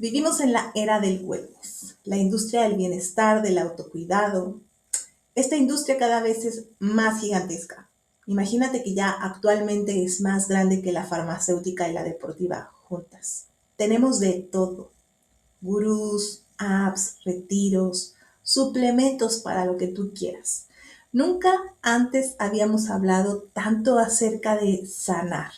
Vivimos en la era del wellness, la industria del bienestar, del autocuidado. Esta industria cada vez es más gigantesca. Imagínate que ya actualmente es más grande que la farmacéutica y la deportiva juntas. Tenemos de todo: gurús, apps, retiros, suplementos para lo que tú quieras. Nunca antes habíamos hablado tanto acerca de sanar.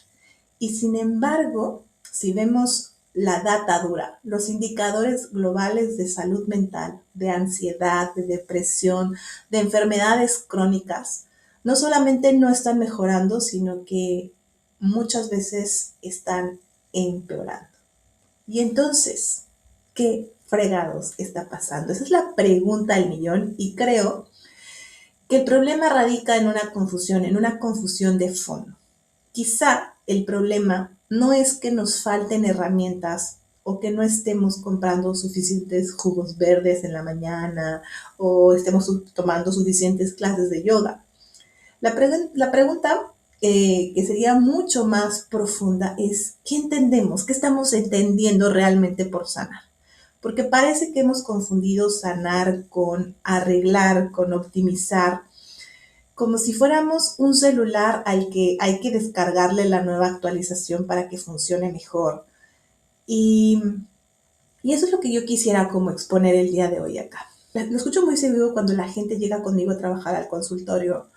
Y sin embargo, si vemos la data dura, los indicadores globales de salud mental, de ansiedad, de depresión, de enfermedades crónicas, no solamente no están mejorando, sino que muchas veces están empeorando. Y entonces, ¿qué fregados está pasando? Esa es la pregunta del millón, y creo que el problema radica en una confusión de fondo. Quizá el problema no es que nos falten herramientas o que no estemos comprando suficientes jugos verdes en la mañana o estemos tomando suficientes clases de yoga. La pregunta que sería mucho más profunda es: ¿qué entendemos? ¿Qué estamos entendiendo realmente por sanar? Porque parece que hemos confundido sanar con arreglar, con optimizar, como si fuéramos un celular al que hay que descargarle la nueva actualización para que funcione mejor. Y, y eso es lo que yo quisiera como exponer el día de hoy acá. Lo escucho muy seguido cuando la gente llega conmigo a trabajar al consultorio,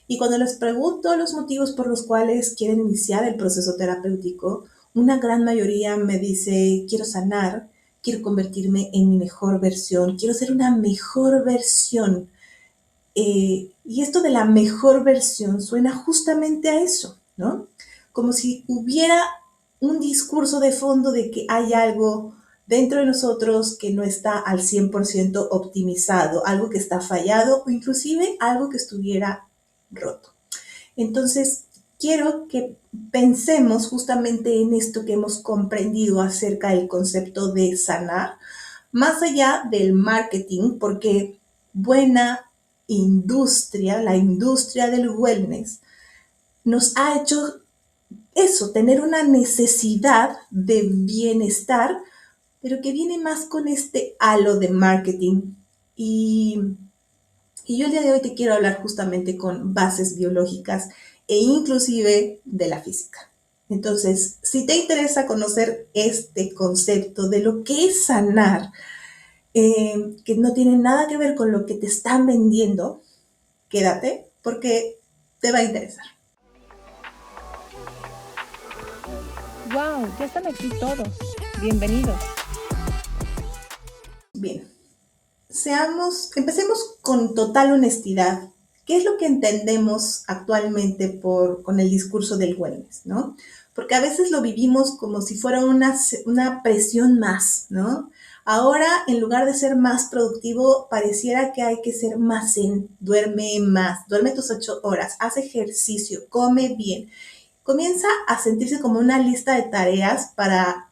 y cuando les pregunto los motivos por los cuales quieren iniciar el proceso terapéutico, una gran mayoría me dice: quiero sanar, quiero convertirme en mi mejor versión, quiero ser una mejor versión. Y esto de la mejor versión suena justamente a eso, ¿no? Como si hubiera un discurso de fondo de que hay algo dentro de nosotros que no está al 100% optimizado, algo que está fallado o inclusive algo que estuviera roto. Entonces, quiero que pensemos justamente en esto que hemos comprendido acerca del concepto de sanar, más allá del marketing, porque buena industria, la industria del wellness, nos ha hecho eso, tener una necesidad de bienestar, pero que viene más con este halo de marketing. Y, y yo el día de hoy te quiero hablar justamente con bases biológicas e inclusive de la física. Entonces, si te interesa conocer este concepto de lo que es sanar, que no tiene nada que ver con lo que te están vendiendo, quédate porque te va a interesar. ¡Wow! Ya están aquí todos. Bienvenidos. Bien, empecemos con total honestidad. ¿Qué es lo que entendemos actualmente con el discurso del wellness, no? Porque a veces lo vivimos como si fuera una presión más, ¿no? Ahora, en lugar de ser más productivo, pareciera que hay que ser más zen. Duerme más, duerme tus 8 horas, haz ejercicio, come bien. Comienza a sentirse como una lista de tareas para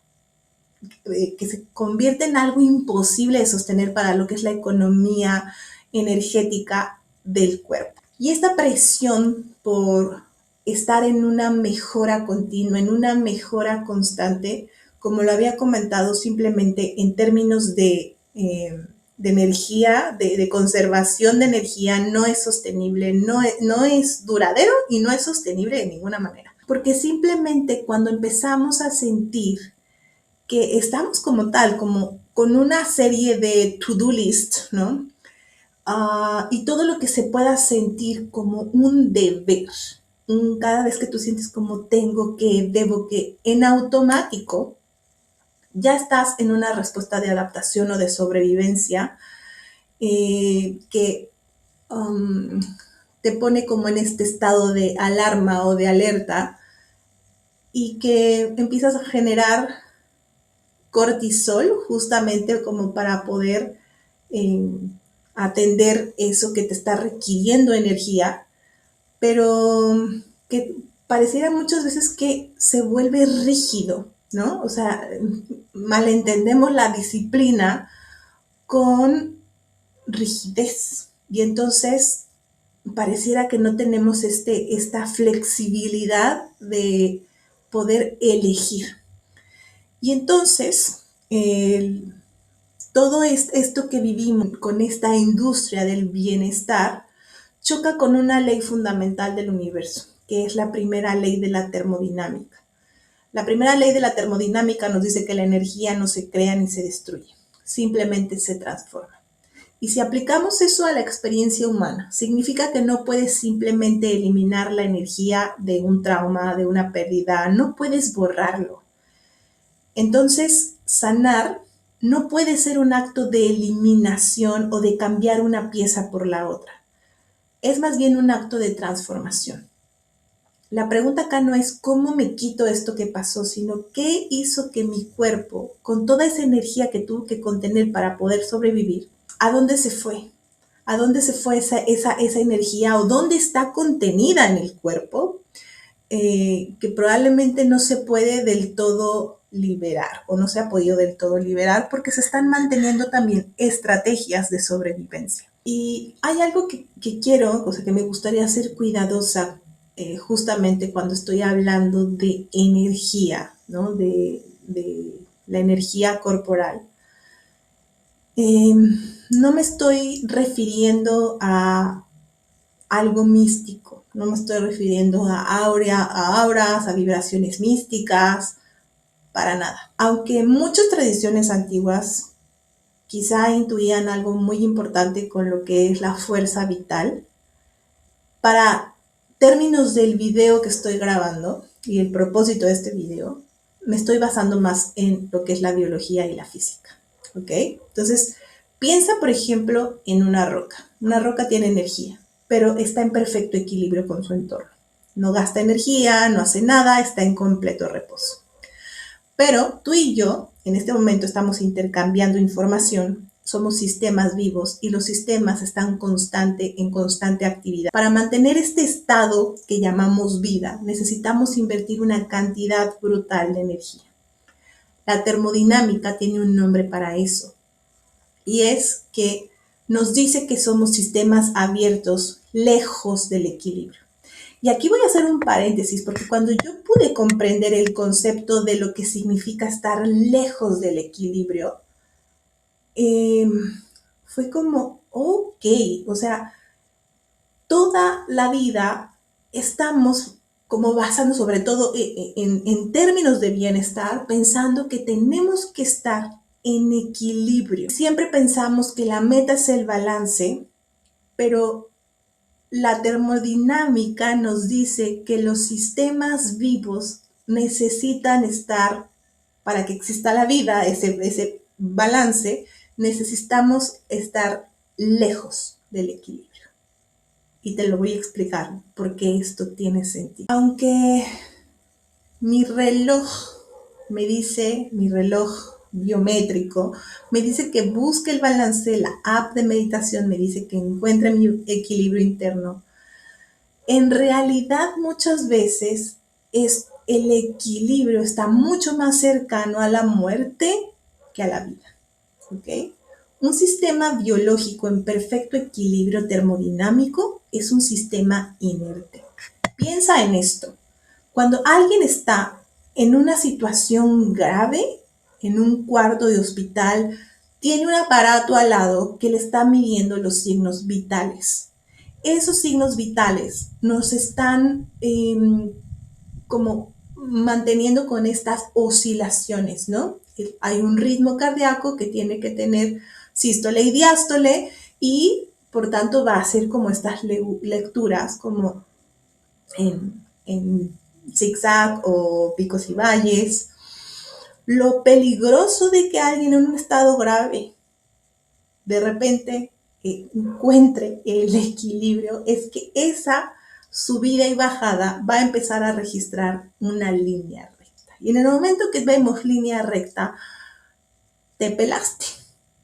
que se convierte en algo imposible de sostener para lo que es la economía energética del cuerpo. Y esta presión por estar en una mejora continua, en una mejora constante, como lo había comentado, simplemente en términos de energía, de conservación de energía, no es sostenible, no es duradero y no es sostenible de ninguna manera. Porque simplemente cuando empezamos a sentir que estamos como tal, como con una serie de to-do list, ¿no? Y todo lo que se pueda sentir como un deber. Cada vez que tú sientes como tengo que, debo que, en automático, ya estás en una respuesta de adaptación o de sobrevivencia que te pone como en este estado de alarma o de alerta, y que empiezas a generar cortisol justamente como para poder eh, atender eso que te está requiriendo energía, pero que pareciera muchas veces que se vuelve rígido, ¿no? O sea, malentendemos la disciplina con rigidez, y entonces pareciera que no tenemos esta flexibilidad de poder elegir. Y entonces todo esto que vivimos con esta industria del bienestar choca con una ley fundamental del universo, que es la primera ley de la termodinámica. La primera ley de la termodinámica nos dice que la energía no se crea ni se destruye, simplemente se transforma. Y si aplicamos eso a la experiencia humana, significa que no puedes simplemente eliminar la energía de un trauma, de una pérdida, no puedes borrarlo. Entonces, sanar no puede ser un acto de eliminación o de cambiar una pieza por la otra. Es más bien un acto de transformación. La pregunta acá no es cómo me quito esto que pasó, sino qué hizo que mi cuerpo, con toda esa energía que tuvo que contener para poder sobrevivir, ¿a dónde se fue? ¿A dónde se fue esa energía o dónde está contenida en el cuerpo? Que probablemente no se puede del todo liberar o no se ha podido del todo liberar porque se están manteniendo también estrategias de sobrevivencia. Y hay algo que quiero, o sea, que me gustaría ser cuidadosa justamente cuando estoy hablando de energía, ¿no? De la energía corporal. No me estoy refiriendo a algo místico, no me estoy refiriendo a auras, a vibraciones místicas, para nada. Aunque muchas tradiciones antiguas quizá intuían algo muy importante con lo que es la fuerza vital, para términos del video que estoy grabando y el propósito de este video, me estoy basando más en lo que es la biología y la física, ¿ok? Entonces, piensa, por ejemplo, en una roca. Una roca tiene energía, pero está en perfecto equilibrio con su entorno. No gasta energía, no hace nada, está en completo reposo. Pero tú y yo, en este momento, estamos intercambiando información, somos sistemas vivos y los sistemas están en constante actividad. Para mantener este estado que llamamos vida, necesitamos invertir una cantidad brutal de energía. La termodinámica tiene un nombre para eso, y es que nos dice que somos sistemas abiertos, lejos del equilibrio. Y aquí voy a hacer un paréntesis, porque cuando yo pude comprender el concepto de lo que significa estar lejos del equilibrio, fue como, ok, o sea, toda la vida estamos como basando sobre todo en términos de bienestar, pensando que tenemos que estar en equilibrio. Siempre pensamos que la meta es el balance, pero la termodinámica nos dice que los sistemas vivos necesitan estar, para que exista la vida, ese balance, necesitamos estar lejos del equilibrio. Y te lo voy a explicar porque esto tiene sentido. Aunque mi reloj mi reloj biométrico, me dice que busque el balance, la app de meditación me dice que encuentre mi equilibrio interno. En realidad, muchas veces el equilibrio está mucho más cercano a la muerte que a la vida, ¿ok? Un sistema biológico en perfecto equilibrio termodinámico es un sistema inerte. Piensa en esto. Cuando alguien está en una situación grave, en un cuarto de hospital, tiene un aparato al lado que le está midiendo los signos vitales. Esos signos vitales nos están como manteniendo con estas oscilaciones, ¿no? Hay un ritmo cardíaco que tiene que tener sístole y diástole y por tanto va a hacer como estas lecturas como en zigzag o picos y valles. Lo peligroso de que alguien en un estado grave de repente encuentre el equilibrio es que esa subida y bajada va a empezar a registrar una línea recta. Y en el momento que vemos línea recta, te pelaste.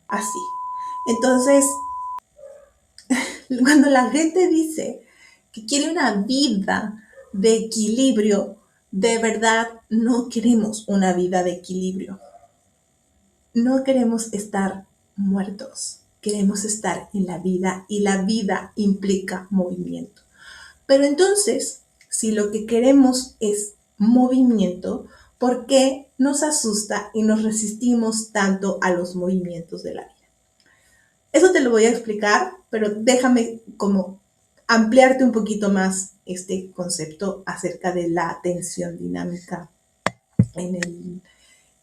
Así. Entonces, cuando la gente dice que quiere una vida de equilibrio, de verdad no queremos una vida de equilibrio. No queremos estar muertos, queremos estar en la vida y la vida implica movimiento. Pero entonces, si lo que queremos es movimiento, por qué nos asusta y nos resistimos tanto a los movimientos de la vida. Eso te lo voy a explicar, pero déjame como ampliarte un poquito más este concepto acerca de la tensión dinámica en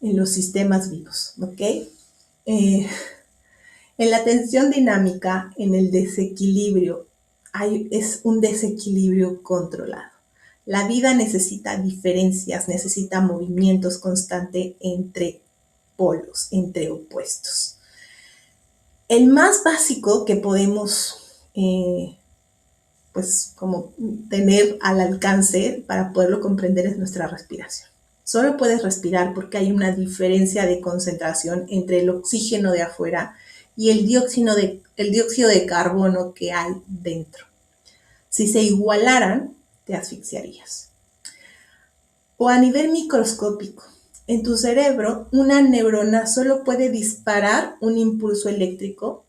los sistemas vivos, ¿ok? En la tensión dinámica, en el desequilibrio, es un desequilibrio controlado. La vida necesita diferencias, necesita movimientos constantes entre polos, entre opuestos. El más básico que podemos pues como tener al alcance para poderlo comprender es nuestra respiración. Solo puedes respirar porque hay una diferencia de concentración entre el oxígeno de afuera y el dióxido de carbono que hay dentro. Si se igualaran, te asfixiarías. O a nivel microscópico, en tu cerebro, una neurona solo puede disparar un impulso eléctrico,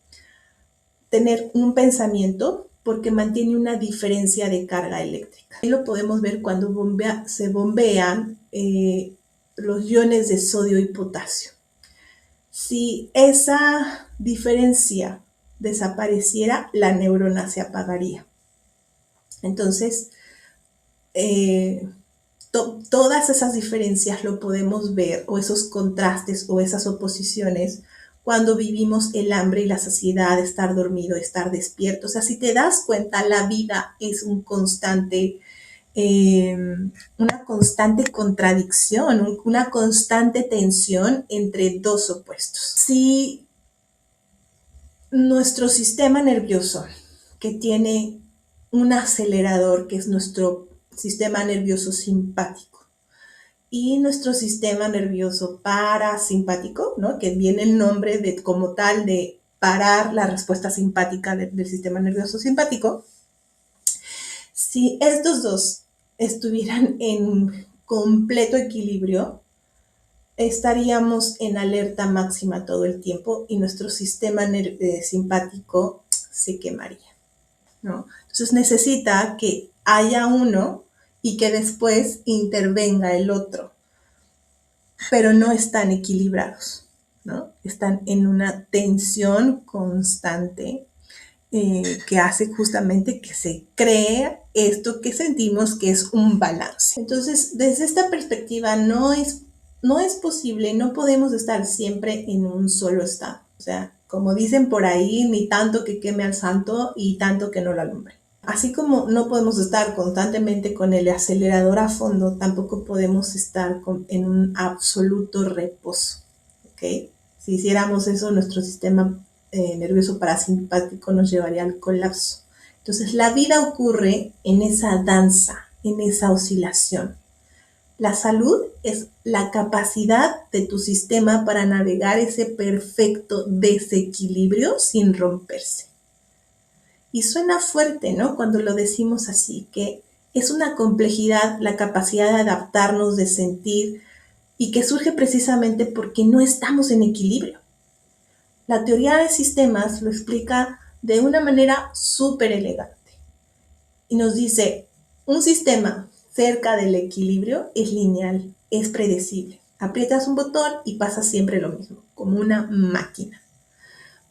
tener un pensamiento, porque mantiene una diferencia de carga eléctrica. Ahí lo podemos ver cuando se bombean los iones de sodio y potasio. Si esa diferencia desapareciera, la neurona se apagaría. Entonces, todas esas diferencias lo podemos ver, o esos contrastes o esas oposiciones, cuando vivimos el hambre y la saciedad, estar dormido, estar despierto. O sea, si te das cuenta, la vida es una constante contradicción, una constante tensión entre dos opuestos. Si nuestro sistema nervioso, que tiene un acelerador, que es nuestro sistema nervioso simpático, y nuestro sistema nervioso parasimpático, ¿no? Que viene el nombre como tal de parar la respuesta simpática del sistema nervioso simpático. Si estos dos estuvieran en completo equilibrio, estaríamos en alerta máxima todo el tiempo y nuestro sistema simpático se quemaría, ¿no? Entonces necesita que haya uno y que después intervenga el otro, pero no están equilibrados, ¿no? Están en una tensión constante que hace justamente que se cree esto que sentimos que es un balance. Entonces, desde esta perspectiva no es posible, no podemos estar siempre en un solo estado. O sea, como dicen por ahí, ni tanto que queme al santo y tanto que no lo alumbre. Así como no podemos estar constantemente con el acelerador a fondo, tampoco podemos estar en un absoluto reposo, ¿ok? Si hiciéramos eso, nuestro sistema nervioso parasimpático nos llevaría al colapso. Entonces, la vida ocurre en esa danza, en esa oscilación. La salud es la capacidad de tu sistema para navegar ese perfecto desequilibrio sin romperse. Y suena fuerte, ¿no? Cuando lo decimos así, que es una complejidad la capacidad de adaptarnos, de sentir, y que surge precisamente porque no estamos en equilibrio. La teoría de sistemas lo explica de una manera súper elegante. Y nos dice, un sistema cerca del equilibrio es lineal, es predecible. Aprietas un botón y pasa siempre lo mismo, como una máquina.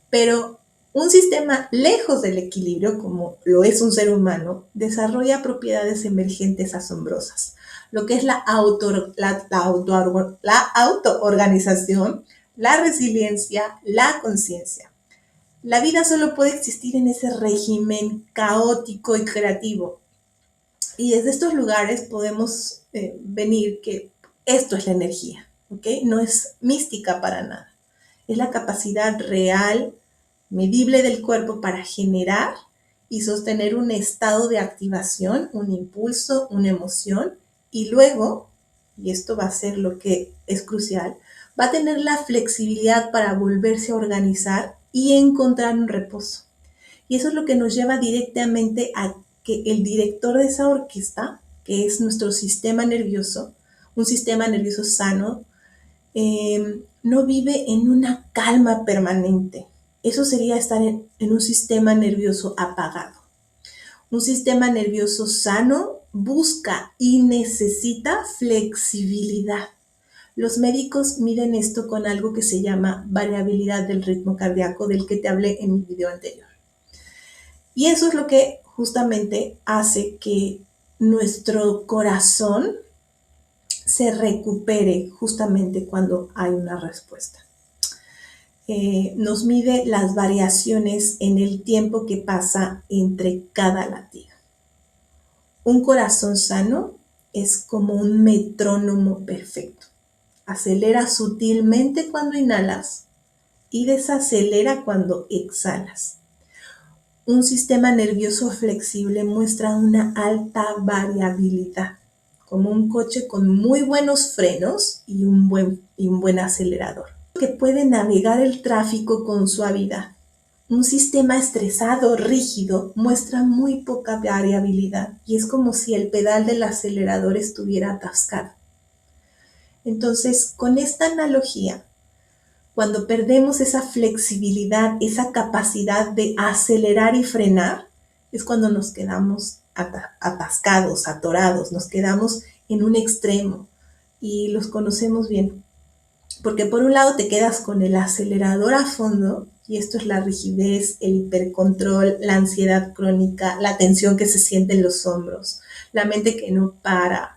Pero un sistema lejos del equilibrio, como lo es un ser humano, desarrolla propiedades emergentes asombrosas, lo que es la autoorganización, la resiliencia, la conciencia. La vida solo puede existir en ese régimen caótico y creativo. Y desde estos lugares podemos venir que esto es la energía, ¿ok? No es mística para nada. Es la capacidad real, medible del cuerpo para generar y sostener un estado de activación, un impulso, una emoción, y luego, y esto va a ser lo que es crucial, va a tener la flexibilidad para volverse a organizar y encontrar un reposo. Y eso es lo que nos lleva directamente a que el director de esa orquesta, que es nuestro sistema nervioso, un sistema nervioso sano, no vive en una calma permanente. Eso sería estar en un sistema nervioso apagado. Un sistema nervioso sano busca y necesita flexibilidad. Los médicos miden esto con algo que se llama variabilidad del ritmo cardíaco, del que te hablé en mi video anterior. Y eso es lo que justamente hace que nuestro corazón se recupere justamente cuando hay una respuesta. Nos mide las variaciones en el tiempo que pasa entre cada latido. Un corazón sano es como un metrónomo perfecto. Acelera sutilmente cuando inhalas y desacelera cuando exhalas. Un sistema nervioso flexible muestra una alta variabilidad, como un coche con muy buenos frenos y un buen acelerador, que puede navegar el tráfico con suavidad. Un sistema estresado, rígido, muestra muy poca variabilidad y es como si el pedal del acelerador estuviera atascado. Entonces, con esta analogía, cuando perdemos esa flexibilidad, esa capacidad de acelerar y frenar, es cuando nos quedamos atascados, atorados, nos quedamos en un extremo y los conocemos bien. Porque por un lado te quedas con el acelerador a fondo, y esto es la rigidez, el hipercontrol, la ansiedad crónica, la tensión que se siente en los hombros, la mente que no para,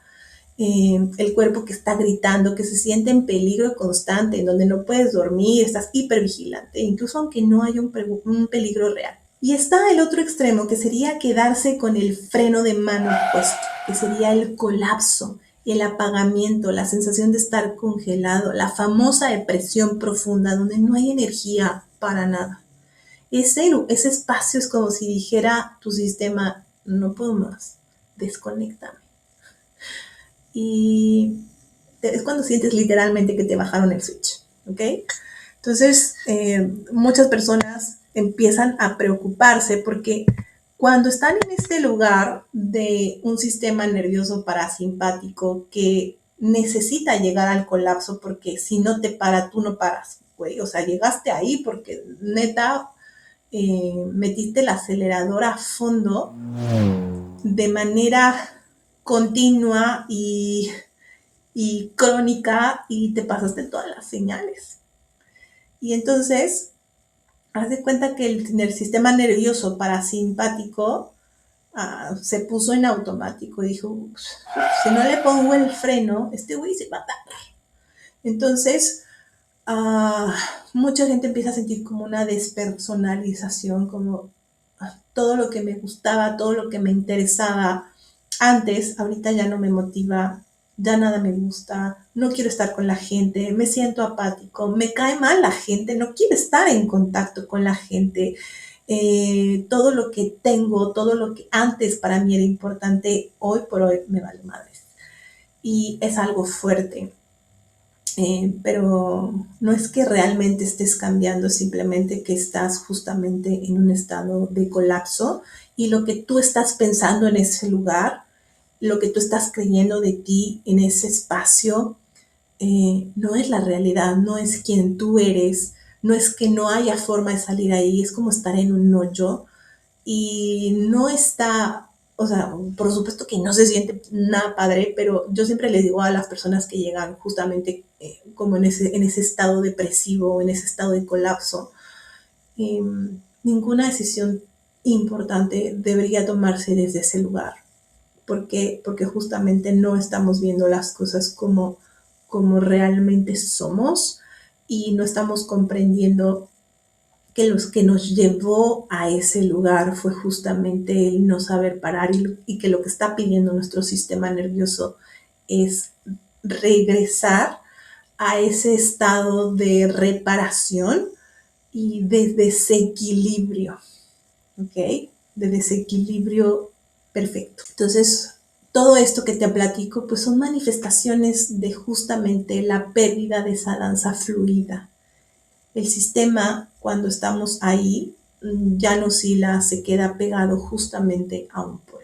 el cuerpo que está gritando, que se siente en peligro constante, en donde no puedes dormir, estás hipervigilante, incluso aunque no haya un peligro real. Y está el otro extremo, que sería quedarse con el freno de mano puesto, que sería el colapso, el apagamiento, la sensación de estar congelado, la famosa depresión profunda, donde no hay energía para nada. Ese espacio es como si dijera tu sistema, no puedo más, desconéctame. Y es cuando sientes literalmente que te bajaron el switch, ¿ok? Entonces, muchas personas empiezan a preocuparse porque cuando están en este lugar de un sistema nervioso parasimpático que necesita llegar al colapso, porque si no te para, tú no paras, güey. O sea, llegaste ahí porque neta metiste el acelerador a fondo de manera continua y crónica y te pasaste todas las señales. Y entonces, haz de cuenta que el sistema nervioso parasimpático se puso en automático y dijo, si no le pongo el freno, este güey se va a matar. Entonces, mucha gente empieza a sentir como una despersonalización, como todo lo que me gustaba, todo lo que me interesaba antes, ahorita ya no me motiva, ya nada me gusta, no quiero estar con la gente, me siento apático, me cae mal la gente, no quiero estar en contacto con la gente. Todo lo que tengo, todo lo que antes para mí era importante, hoy por hoy me vale madres. Y es algo fuerte. Pero no es que realmente estés cambiando, simplemente que estás justamente en un estado de colapso y lo que tú estás pensando en ese lugar, lo que tú estás creyendo de ti en ese espacio, no es la realidad, no es quien tú eres, no es que no haya forma de salir ahí, es como estar en un hoyo y no está, o sea, por supuesto que no se siente nada padre, pero yo siempre les digo a las personas que llegan justamente como en ese estado depresivo, en ese estado de colapso, eh, ninguna decisión importante debería tomarse desde ese lugar. Porque justamente no estamos viendo las cosas como realmente somos y no estamos comprendiendo que lo que nos llevó a ese lugar fue justamente el no saber parar y que lo que está pidiendo nuestro sistema nervioso es regresar a ese estado de reparación y de desequilibrio, ¿ok? De desequilibrio perfecto. Entonces, todo esto que te platico, pues son manifestaciones de justamente la pérdida de esa danza fluida. El sistema, cuando estamos ahí, ya no oscila, se queda pegado justamente a un polo.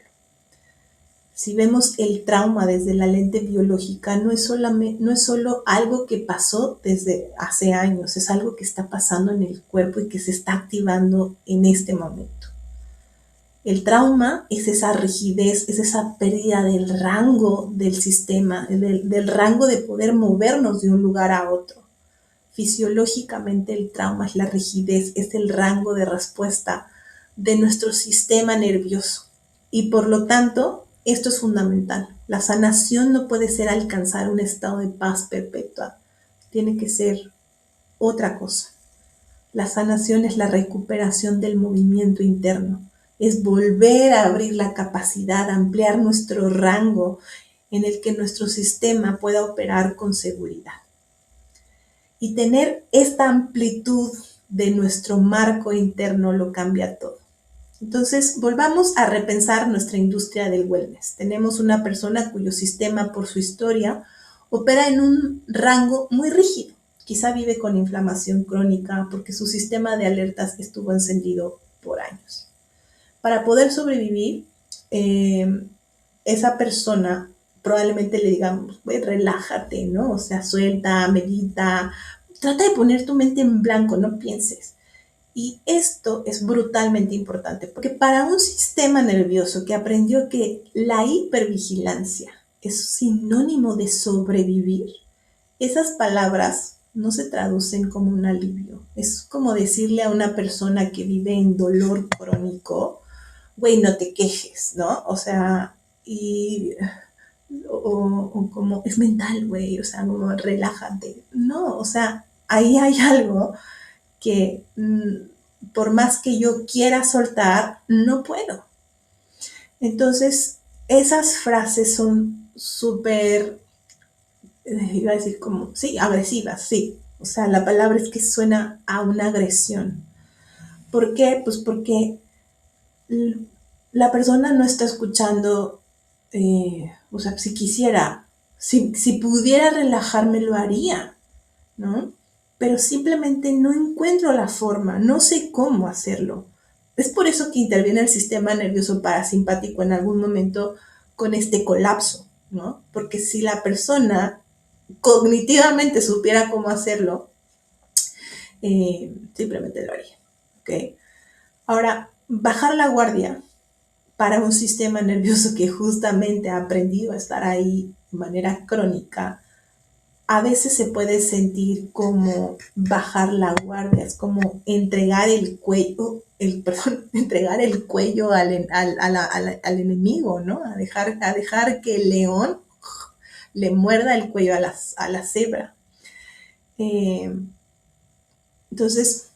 Si vemos el trauma desde la lente biológica, no es solo algo que pasó desde hace años, es algo que está pasando en el cuerpo y que se está activando en este momento. El trauma es esa rigidez, es esa pérdida del rango del sistema, del rango de poder movernos de un lugar a otro. Fisiológicamente el trauma es la rigidez, es el rango de respuesta de nuestro sistema nervioso. Y por lo tanto, esto es fundamental. La sanación no puede ser alcanzar un estado de paz perpetua. Tiene que ser otra cosa. La sanación es la recuperación del movimiento interno. Es volver a abrir la capacidad, ampliar nuestro rango en el que nuestro sistema pueda operar con seguridad. Y tener esta amplitud de nuestro marco interno lo cambia todo. Entonces, volvamos a repensar nuestra industria del wellness. Tenemos una persona cuyo sistema, por su historia, opera en un rango muy rígido. Quizá vive con inflamación crónica porque su sistema de alertas estuvo encendido por años. Para poder sobrevivir, esa persona probablemente le digamos, relájate, ¿no? O sea, suelta, medita, trata de poner tu mente en blanco, no pienses. Y esto es brutalmente importante, porque para un sistema nervioso que aprendió que la hipervigilancia es sinónimo de sobrevivir, esas palabras no se traducen como un alivio. Es como decirle a una persona que vive en dolor crónico, güey, no te quejes, ¿no? O sea, o como es mental, güey, o sea, como relájate. No, o sea, ahí hay algo que por más que yo quiera soltar, no puedo. Entonces, esas frases son súper, iba a decir como, sí, agresivas, sí. O sea, la palabra es que suena a una agresión. ¿Por qué? Pues porque la persona no está escuchando, o sea, si quisiera, si pudiera relajarme lo haría, ¿no? Pero simplemente no encuentro la forma, no sé cómo hacerlo. Es por eso que interviene el sistema nervioso parasimpático en algún momento con este colapso, ¿no? Porque si la persona cognitivamente supiera cómo hacerlo, simplemente lo haría, ¿ok? Ahora, bajar la guardia para un sistema nervioso que justamente ha aprendido a estar ahí de manera crónica, a veces se puede sentir como bajar la guardia, es como entregar el cuello, entregar el cuello al enemigo, ¿no? A dejar que el león le muerda el cuello a la cebra. Entonces,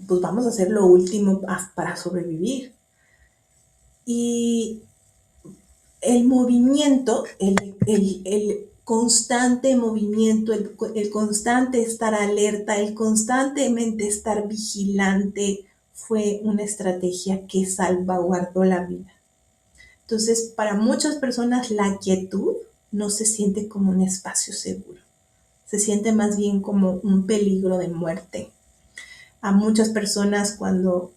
pues vamos a hacer lo último para sobrevivir. Y el movimiento, el constante movimiento, el constante estar alerta, el constantemente estar vigilante fue una estrategia que salvaguardó la vida. Entonces, para muchas personas la quietud no se siente como un espacio seguro, se siente más bien como un peligro de muerte. A muchas personas cuando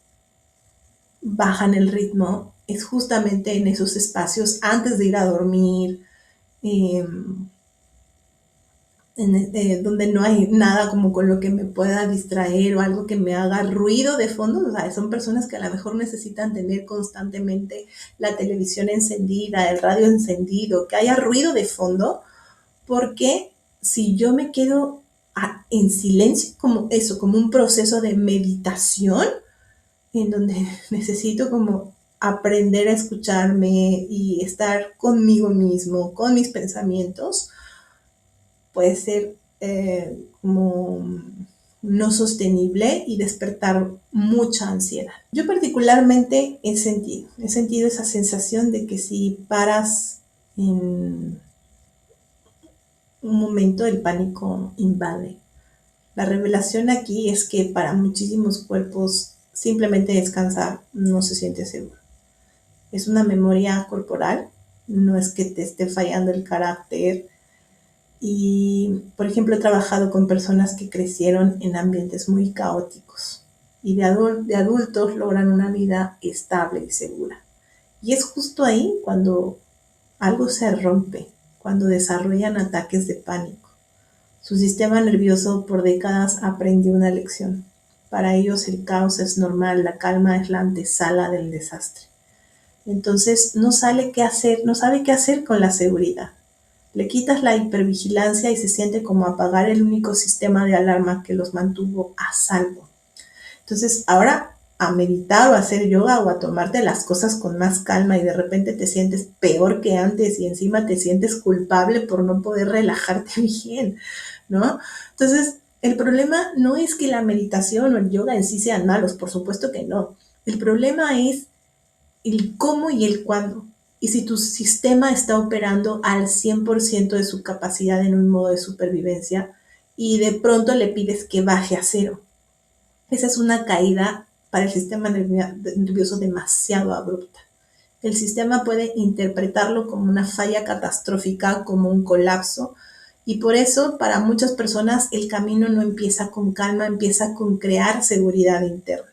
bajan el ritmo es justamente en esos espacios antes de ir a dormir, donde no hay nada como con lo que me pueda distraer o algo que me haga ruido de fondo. O sea, son personas que a lo mejor necesitan tener constantemente la televisión encendida, el radio encendido, que haya ruido de fondo, porque si yo me quedo en silencio, como eso, como un proceso de meditación, en donde necesito como aprender a escucharme y estar conmigo mismo, con mis pensamientos, puede ser como no sostenible y despertar mucha ansiedad. Yo particularmente he sentido esa sensación de que si paras en un momento el pánico invade. La revelación aquí es que para muchísimos cuerpos simplemente descansar no se siente seguro. Es una memoria corporal, no es que te esté fallando el carácter. Y, por ejemplo, he trabajado con personas que crecieron en ambientes muy caóticos y de adultos logran una vida estable y segura. Y es justo ahí cuando algo se rompe, cuando desarrollan ataques de pánico. Su sistema nervioso por décadas aprendió una lección. Para ellos el caos es normal, la calma es la antesala del desastre. Entonces no sabe qué hacer con la seguridad. Le quitas la hipervigilancia y se siente como apagar el único sistema de alarma que los mantuvo a salvo. Entonces ahora a meditar o a hacer yoga o a tomarte las cosas con más calma y de repente te sientes peor que antes y encima te sientes culpable por no poder relajarte bien, ¿no? Entonces, el problema no es que la meditación o el yoga en sí sean malos, por supuesto que no. El problema es el cómo y el cuándo. Y si tu sistema está operando al 100% de su capacidad en un modo de supervivencia y de pronto le pides que baje a cero. Esa es una caída para el sistema nervioso demasiado abrupta. El sistema puede interpretarlo como una falla catastrófica, como un colapso, y por eso para muchas personas el camino no empieza con calma, empieza con crear seguridad interna.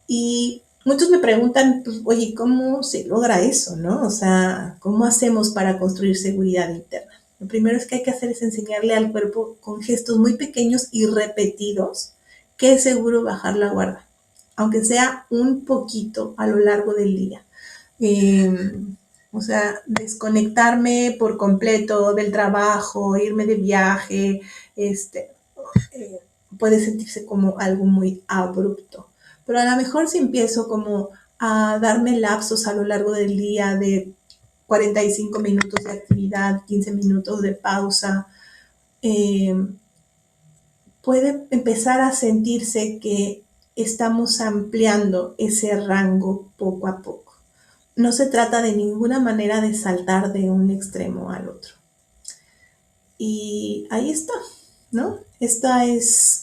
Y muchos me preguntan, pues, oye, ¿cómo se logra eso, no? O sea, ¿cómo hacemos para construir seguridad interna? Lo primero es que hay que hacer es enseñarle al cuerpo con gestos muy pequeños y repetidos que es seguro bajar la guardia, aunque sea un poquito a lo largo del día. O sea, desconectarme por completo del trabajo, irme de viaje, eh, puede sentirse como algo muy abrupto. Pero a lo mejor si empiezo como a darme lapsos a lo largo del día de 45 minutos de actividad, 15 minutos de pausa, eh, puede empezar a sentirse que estamos ampliando ese rango poco a poco. No se trata de ninguna manera de saltar de un extremo al otro. Y ahí está, ¿no? Esta es,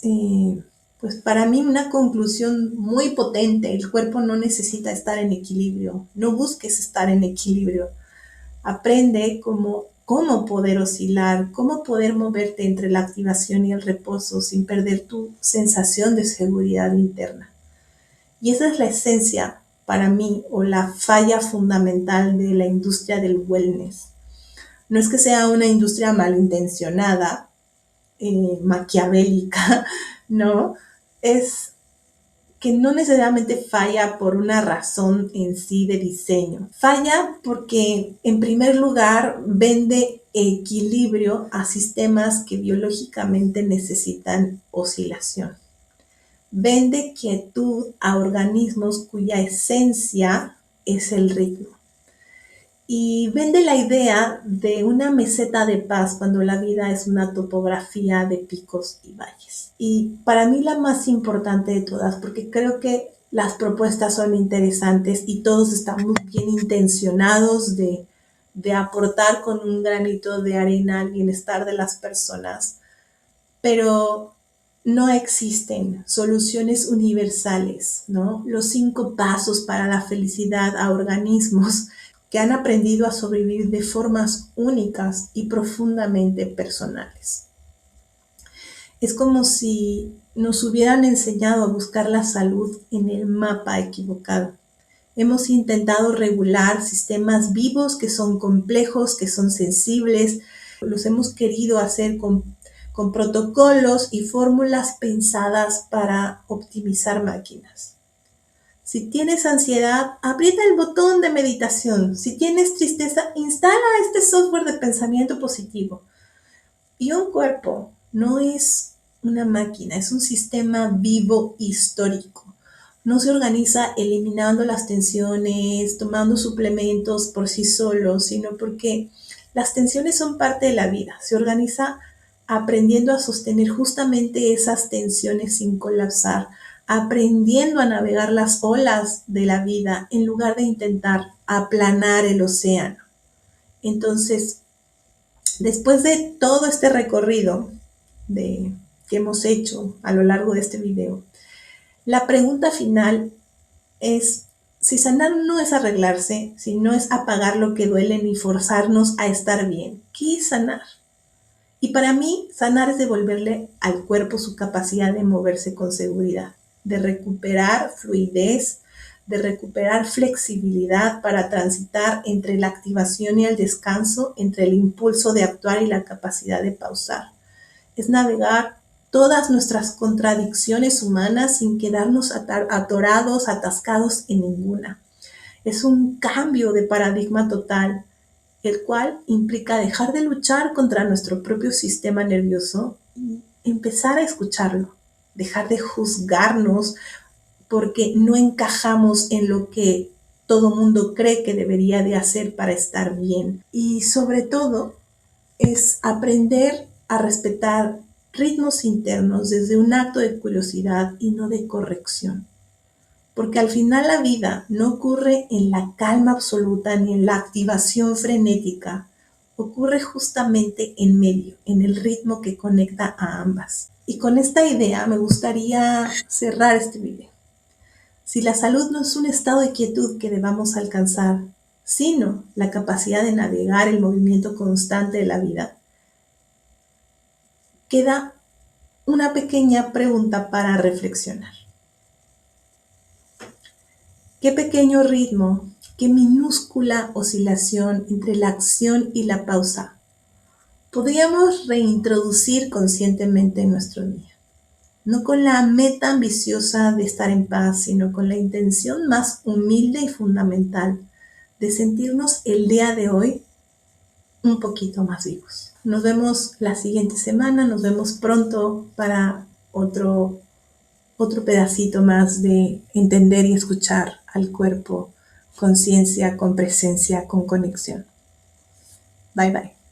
pues para mí, una conclusión muy potente. El cuerpo no necesita estar en equilibrio. No busques estar en equilibrio. Aprende cómo poder oscilar, cómo poder moverte entre la activación y el reposo sin perder tu sensación de seguridad interna. Y esa es la esencia para mí o la falla fundamental de la industria del wellness. No es que sea una industria malintencionada, maquiavélica, ¿no? Es que no necesariamente falla por una razón en sí de diseño. Falla porque, en primer lugar, vende equilibrio a sistemas que biológicamente necesitan oscilación. Vende quietud a organismos cuya esencia es el ritmo. Y vende la idea de una meseta de paz cuando la vida es una topografía de picos y valles. Y para mí la más importante de todas, porque creo que las propuestas son interesantes y todos estamos bien intencionados de aportar con un granito de arena al bienestar de las personas, pero no existen soluciones universales, ¿no? Los 5 pasos para la felicidad a organismos que han aprendido a sobrevivir de formas únicas y profundamente personales. Es como si nos hubieran enseñado a buscar la salud en el mapa equivocado. Hemos intentado regular sistemas vivos que son complejos, que son sensibles. Los hemos querido hacer con protocolos y fórmulas pensadas para optimizar máquinas. Si tienes ansiedad, aprieta el botón de meditación. Si tienes tristeza, instala este software de pensamiento positivo. Y un cuerpo no es una máquina, es un sistema vivo histórico. No se organiza eliminando las tensiones, tomando suplementos por sí solo, sino porque las tensiones son parte de la vida. Se organiza aprendiendo a sostener justamente esas tensiones sin colapsar, aprendiendo a navegar las olas de la vida en lugar de intentar aplanar el océano. Entonces, después de todo este recorrido que hemos hecho a lo largo de este video, la pregunta final es si sanar no es arreglarse, si no es apagar lo que duele ni forzarnos a estar bien. ¿Qué es sanar? Y para mí, sanar es devolverle al cuerpo su capacidad de moverse con seguridad, de recuperar fluidez, de recuperar flexibilidad para transitar entre la activación y el descanso, entre el impulso de actuar y la capacidad de pausar. Es navegar todas nuestras contradicciones humanas sin quedarnos atorados, atascados en ninguna. Es un cambio de paradigma total, el cual implica dejar de luchar contra nuestro propio sistema nervioso y empezar a escucharlo, dejar de juzgarnos porque no encajamos en lo que todo mundo cree que debería de hacer para estar bien. Y sobre todo es aprender a respetar ritmos internos desde un acto de curiosidad y no de corrección. Porque al final la vida no ocurre en la calma absoluta ni en la activación frenética, ocurre justamente en medio, en el ritmo que conecta a ambas. Y con esta idea me gustaría cerrar este video. Si la salud no es un estado de quietud que debamos alcanzar, sino la capacidad de navegar el movimiento constante de la vida, queda una pequeña pregunta para reflexionar. ¿Qué pequeño ritmo, qué minúscula oscilación entre la acción y la pausa podríamos reintroducir conscientemente en nuestro día? No con la meta ambiciosa de estar en paz, sino con la intención más humilde y fundamental de sentirnos el día de hoy un poquito más vivos. Nos vemos la siguiente semana, nos vemos pronto para otro pedacito más de entender y escuchar al cuerpo, conciencia, con presencia, con conexión. Bye bye.